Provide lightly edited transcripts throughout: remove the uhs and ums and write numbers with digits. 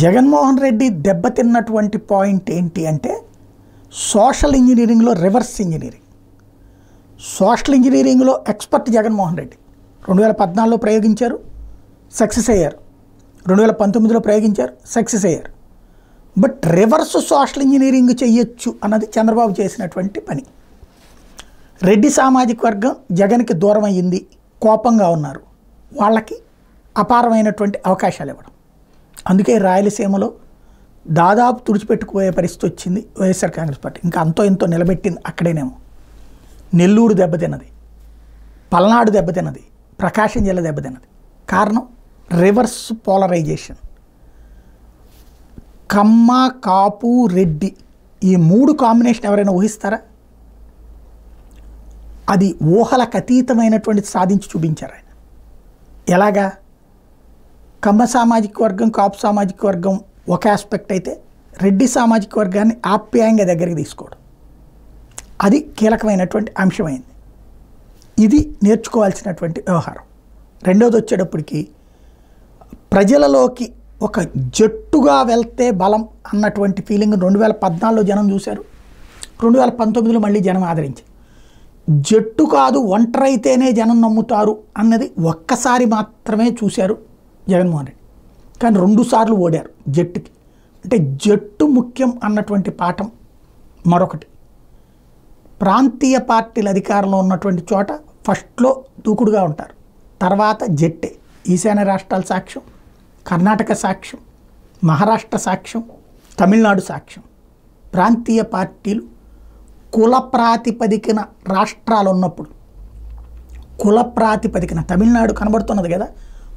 Jaganmohan Reddy దెబ్బతిన్నటువంటి point ఏంటి అంటే social ఇంజనీరింగ్లో రివర్స్ ఇంజనీరింగ్. సోషల్ ఇంజనీరింగ్లో ఎక్స్పర్ట్ జగన్మోహన్ రెడ్డి 2014లో ప్రయోగించారు, సక్సెస్ అయ్యారు. 2019లో ప్రయోగించారు, సక్సెస్ అయ్యారు. బట్ రివర్స్ సోషల్ ఇంజనీరింగ్ చెయ్యొచ్చు అన్నది చంద్రబాబు చేసినటువంటి పని. రెడ్డి సామాజిక వర్గం జగన్కి దూరం అయ్యింది, కోపంగా ఉన్నారు, వాళ్ళకి అపారమైనటువంటి అవకాశాలు ఇవ్వడం. అందుకే రాయలసీమలో దాదాపు తుడిచిపెట్టుకుపోయే పరిస్థితి వచ్చింది వైఎస్ఆర్ కాంగ్రెస్ పార్టీ. ఇంకా అంతో ఎంతో నిలబెట్టింది అక్కడేనేమో. నెల్లూరు దెబ్బతిన్నది, పల్నాడు దెబ్బతిన్నది, ప్రకాశం జిల్లా దెబ్బతిన్నది. కారణం రివర్స్ పోలరైజేషన్. కమ్మ, కాపు, రెడ్డి ఈ మూడు కాంబినేషన్ ఎవరైనా ఊహిస్తారా? అది ఊహలకు అతీతమైనటువంటి సాధించి చూపించారు ఆయన. ఎలాగా? కమ్మ సామాజిక వర్గం, కాపు సామాజిక వర్గం ఒక ఆస్పెక్ట్ అయితే, రెడ్డి సామాజిక వర్గాన్ని ఆప్యాయంగా దగ్గరికి తీసుకోవడం, అది కీలకమైనటువంటి అంశమైంది. ఇది నేర్చుకోవాల్సినటువంటి వ్యవహారం. రెండోది వచ్చేటప్పటికి ప్రజలలోకి ఒక జట్టుగా వెళ్తే బలం అన్నటువంటి ఫీలింగ్ 2014లో జనం చూశారు, 2019లో మళ్ళీ జనం ఆదరించారు. జట్టు కాదు, ఒంటరైతేనే జనం నమ్ముతారు అన్నది ఒక్కసారి మాత్రమే చూశారు జగన్మోహన్ రెడ్డి. కానీ 2 సార్లు ఓడారు జట్టుకి. అంటే జట్టు ముఖ్యం అన్నటువంటి పాఠం మరొకటి. ప్రాంతీయ పార్టీల అధికారంలో ఉన్నటువంటి చోట ఫస్ట్లో దూకుడుగా ఉంటారు, తర్వాత జట్టే. ఈశాన్య రాష్ట్రాల సాక్ష్యం, కర్ణాటక సాక్ష్యం, మహారాష్ట్ర సాక్ష్యం, తమిళనాడు సాక్ష్యం. ప్రాంతీయ పార్టీలు కుల ప్రాతిపదికన రాష్ట్రాలు ఉన్నప్పుడు, కుల ప్రాతిపదికన తమిళనాడు కనబడుతున్నది కదా,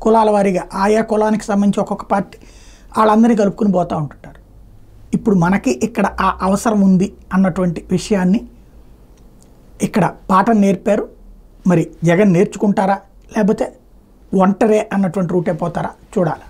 కులాల వారీగా ఆయా కులానికి సంబంధించి ఒక్కొక్క పార్టీ వాళ్ళందరినీ కలుపుకుని పోతూ ఉంటుంటారు. ఇప్పుడు మనకి ఇక్కడ ఆ అవసరం ఉంది అన్నటువంటి విషయాన్ని ఇక్కడ పాఠం నేర్పారు. మరి జగన్ నేర్చుకుంటారా, లేకపోతే ఒంటరే అన్నటువంటి రూటే పోతారా చూడాలి.